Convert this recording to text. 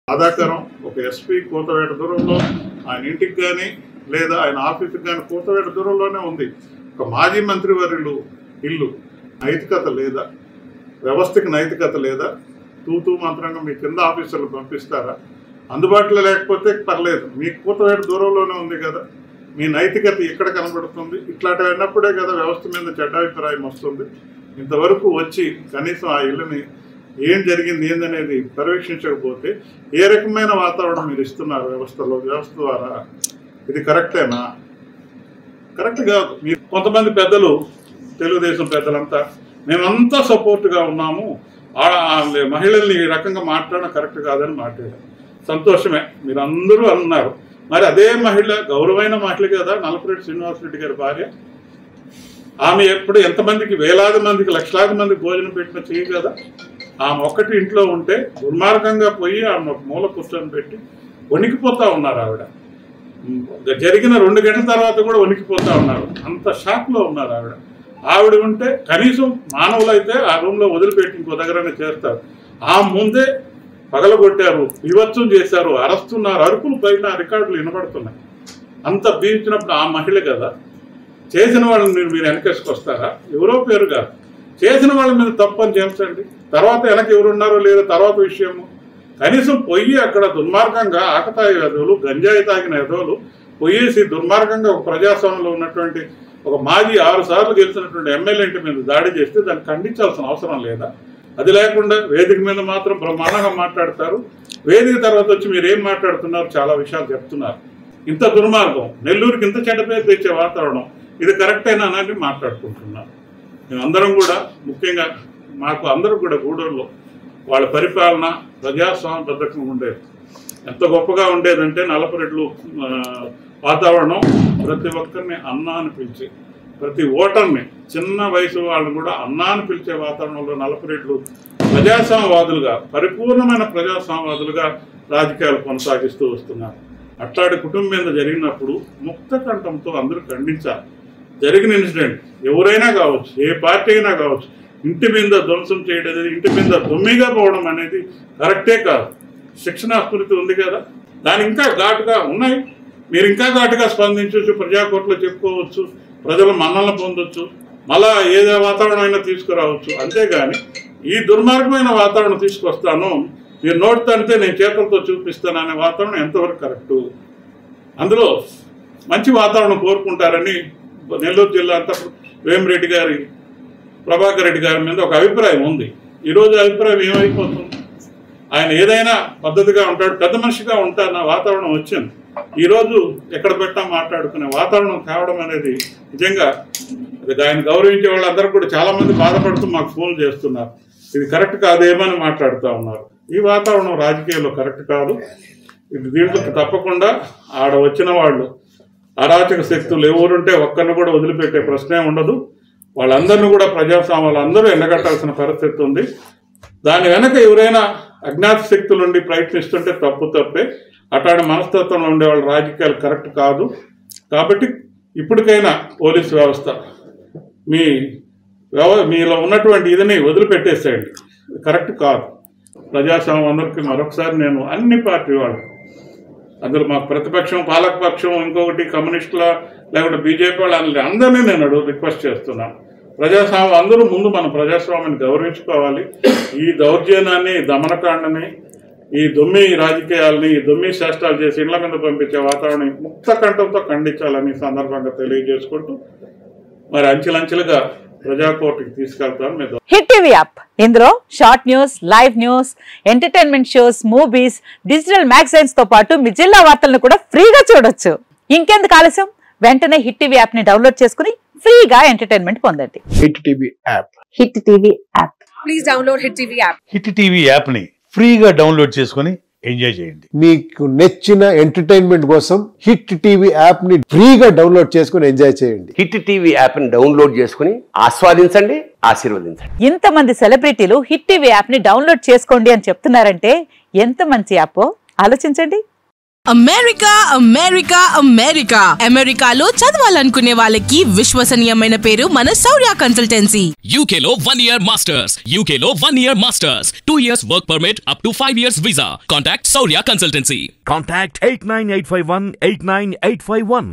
బాధాకరం. ఒక ఎస్పీ కూతవేట దూరంలో ఆయన ఇంటికి కానీ లేదా ఆయన ఆఫీస్కి కానీ కూతవేట దూరంలోనే ఉంది. ఒక మాజీ మంత్రివర్యులు ఇల్లు. నైతికత లేదా? వ్యవస్థకి నైతికత లేదా? తూతూ మంత్రంగా మీ కింద ఆఫీసర్లు పంపిస్తారా? అందుబాటులో లేకపోతే పర్లేదు, మీ కూతవేట దూరంలోనే ఉంది కదా, మీ నైతికత ఎక్కడ కనబడుతుంది? ఇట్లాంటివి అయినప్పుడే కదా వ్యవస్థ మీద చెడ్డ అభిప్రాయం వస్తుంది. ఇంతవరకు వచ్చి కనీసం ఆ ఇల్లుని ఏం జరిగింది ఏందనేది పర్యవేక్షించకపోతే ఏ రకమైన వాతావరణం మీరు ఇస్తున్నారు వ్యవస్థ ద్వారా? ఇది కరెక్టేనా? కరెక్ట్ కాదు. మీరు కొంతమంది పెద్దలు, తెలుగుదేశం పెద్దలంతా మేమంతా సపోర్ట్గా ఉన్నాము, మహిళల్ని ఈ రకంగా మాట్లాడడం కరెక్ట్ కాదని మాట్లాడారు. సంతోషమే, మీరు అందరూ అన్నారు. మరి అదే మహిళ గౌరవమైన మహిళ కదా నలపరెడ్డి శ్రీనివాసరెడ్డి గారి భార్య. ఆమె ఎప్పుడు ఎంతమందికి, వేలాది మందికి, లక్షలాది మందికి భోజనం పెట్టిన చేయి కదా. ఆమె ఒక్కటి ఇంట్లో ఉంటే దుర్మార్గంగా పోయి ఆమె మూల కూర్చొని పెట్టి వణికిపోతా ఉన్నారు. ఆవిడ జరిగిన 2 గంటల తర్వాత కూడా వణికిపోతా ఉన్నారు. అంత షాక్లో ఉన్నారు ఆవిడ. ఆవిడ ఉంటే కనీసం మానవులైతే ఆ రూమ్లో వదిలిపెట్టి ఇంకో దగ్గరనే చేస్తారు. ఆ ముందే పగలగొట్టారు, వివత్సం చేశారు, అరుస్తున్నారు, అరుపులు పైన రికార్డులు వినబడుతున్నాయి. అంత బీచినప్పుడు ఆ మహిళ కదా. చేసిన వాళ్ళని మీరు వెనకేసుకొస్తారా? ఎవరో పేరు కాదు, చేసిన వాళ్ళ మీద తప్పు అని చేర్చండి. తర్వాత వెనక ఎవరున్నారో లేదో తర్వాత విషయము. కనీసం పొయ్యి అక్కడ దుర్మార్గంగా ఆకతాయి ఎదవులు, గంజాయి తాగిన ఎదవులు పొయ్యేసి దుర్మార్గంగా ఒక ప్రజాస్వామ్యంలో ఉన్నటువంటి ఒక మాజీ 6 సార్లు గెలిచినటువంటి ఎమ్మెల్యే ఇంటి మీద దాడి చేస్తే దాన్ని ఖండించాల్సిన అవసరం లేదా? అది లేకుండా వేదిక మీద మాత్రం బ్రహ్మాండంగా మాట్లాడతారు. వేదిక తర్వాత వచ్చి మీరు ఏం మాట్లాడుతున్నారు? చాలా విషయాలు చెప్తున్నారు. ఇంత దుర్మార్గం, నెల్లూరుకి ఇంత చెడ్డ పేరు తెచ్చే వాతావరణం, ఇది కరెక్టేనా అని మాట్లాడుకుంటున్నారు. మేమందరం కూడా, ముఖ్యంగా మాకు అందరూ కూడా గూడూరులో వాళ్ళ పరిపాలన ప్రజాస్వామ్యబద్ధంగా ఉండేది. ఎంత గొప్పగా ఉండేదంటే నలపరెడ్లు వాతావరణం, ప్రతి ఒక్కరిని అన్న అని పిలిచి, ప్రతి ఓటర్ని, చిన్న వయసు వాళ్ళని కూడా అన్న అని పిలిచే వాతావరణంలో నలపరెడ్లు ప్రజాస్వామ్యవాదులుగా, పరిపూర్ణమైన ప్రజాస్వామ్యవాదులుగా రాజకీయాలు కొనసాగిస్తూ వస్తున్నారు. అట్లాంటి కుటుంబం మీద జరిగినప్పుడు ముక్త కంఠంతో అందరూ ఖండించాలి. జరిగిన ఇన్సిడెంట్ ఎవరైనా కావచ్చు, ఏ పార్టీ అయినా కావచ్చు, ఇంటి మీద ధ్వంసం చేయడం, ఇంటి మీద దొమ్మిగా పోవడం అనేది కరెక్టే కాదు. శిక్షణ స్ఫూర్తి ఉంది కదా, దాని ఇంకా ఘాటుగా ఉన్నాయి. మీరు ఇంకా ఘాటుగా స్పందించవచ్చు, ప్రజాకోర్టులో చెప్పుకోవచ్చు, ప్రజల మన్నలను పొందొచ్చు, మళ్ళా ఏదో వాతావరణం అయినా తీసుకురావచ్చు. అంతేగాని ఈ దుర్మార్గమైన వాతావరణం తీసుకొస్తాను, మీరు నోటితో అంటే నేను చేతులతో చూపిస్తాను అనే వాతావరణం ఎంతవరకు కరెక్టు? అందులో మంచి వాతావరణం కోరుకుంటారని నెల్లూరు జిల్లా అంతా వేమిరెడ్డి గారి, ప్రభాకర్ రెడ్డి గారి మీద ఒక అభిప్రాయం ఉంది. ఈరోజు అభిప్రాయం ఏమైపోతుంది? ఆయన ఏదైనా పద్ధతిగా ఉంటాడు, పెద్ద మనిషిగా ఉంటారన్న వాతావరణం వచ్చింది. ఈరోజు ఎక్కడ పెట్టా మాట్లాడుకునే వాతావరణం కావడం అనేది నిజంగా ఆయన గౌరవించే వాళ్ళందరూ కూడా చాలామంది బాధపడుతూ మాకు ఫోన్ చేస్తున్నారు. ఇది కరెక్ట్ కాదేమని మాట్లాడుతూ ఉన్నారు. ఈ వాతావరణం రాజకీయాల్లో కరెక్ట్ కాదు. ఇది దీంట్లో తప్పకుండా ఆడ వచ్చిన వాళ్ళు అరాచక శక్తులు ఎవరుంటే ఒక్కరిని కూడా వదిలిపెట్టే ప్రశ్నే ఉండదు. వాళ్ళందరినీ కూడా ప్రజాస్వామ్యాలు అందరూ ఎండగట్టాల్సిన పరిస్థితి ఉంది. దాని వెనక ఎవరైనా అజ్ఞాత శక్తులు ఉండి ప్రయత్నిస్తుంటే తప్పే. అట్లాంటి మనస్తత్వంలో ఉండే వాళ్ళ రాజకీయాలు కరెక్ట్ కాదు. కాబట్టి ఇప్పటికైనా పోలీసు వ్యవస్థ మీలో ఉన్నటువంటి ఇదిని వదిలిపెట్టేసేయండి. కరెక్ట్ కాదు. ప్రజాస్వామ్యం అందరికీ మరొకసారి నేను అన్ని పార్టీ వాళ్ళు, అందులో మాకు ప్రతిపక్షం, పాలకపక్షం, ఇంకొకటి కమ్యూనిస్టుల, లేకుంటే బీజేపీ వాళ్ళు, అందరినీ నేను రిక్వెస్ట్ చేస్తున్నాను. ప్రజాస్వామ్యం అందరూ ముందు మన ప్రజాస్వామ్యాన్ని గౌరవించుకోవాలి. ఈ దౌర్జన్యాన్ని, దమనకాండని, ఈ దొమ్మి రాజకీయాలని, ఈ దొమ్మి శాస్త్రాలు చేసి ఇళ్ల మీద పంపించే వాతావరణం ముక్త కంఠంతో ఖండించాలని సందర్భంగా తెలియజేసుకుంటూ మరి అంచెలంచెలుగా ప్రజాకోర్టుకి తీసుకెళ్తాను. హిట్ టీవీ యాప్, ఇందులో short news, live news, entertainment shows, movies, digital magazines తో పాటు మీ జిల్లా వార్తలను కూడా ఫ్రీగా చూడొచ్చు. ఇంకెందుకు ఆలస్యం? వెంటనే హిట్ టీవీ యాప్ ని డౌన్లోడ్ చేసుకుని ఫ్రీగా ఎంటర్టైన్మెంట్ పొందండి. Hit TV app. Hit TV app. Please download hit TV app. Hit TV app ని ఫ్రీగా డౌన్లోడ్ చేసుకుని ఎంజాయ్ చేయండి. మీకు నచ్చిన ఎంటర్టైన్మెంట్ కోసం హిట్ టీవీ యాప్ ని ఫ్రీగా డౌన్లోడ్ చేసుకుని ఎంజాయ్ చేయండి. హిట్ టీవీ యాప్ ని డౌన్లోడ్ చేసుకుని ఆస్వాదించండి, ఆశీర్వదించండి. ఇంతమంది సెలబ్రిటీలు హిట్ టీవీ యాప్ ని డౌన్లోడ్ చేసుకోండి అని చెప్తున్నారంటే ఎంత మంచి యాప్ ఆలోచించండి. అమెరికా అమెరికా అమెరికా అమెరికాలో చదవాలనుకునే వాళ్ళకి విశ్వసనీయమైన పేరు మన శౌర్య కన్సల్టెన్సీ. UK లో 1 year masters, UK లో 1 year masters, 2 years work permit up to 5 years visa. Contact Saurya Consultancy. Contact 89851 89851.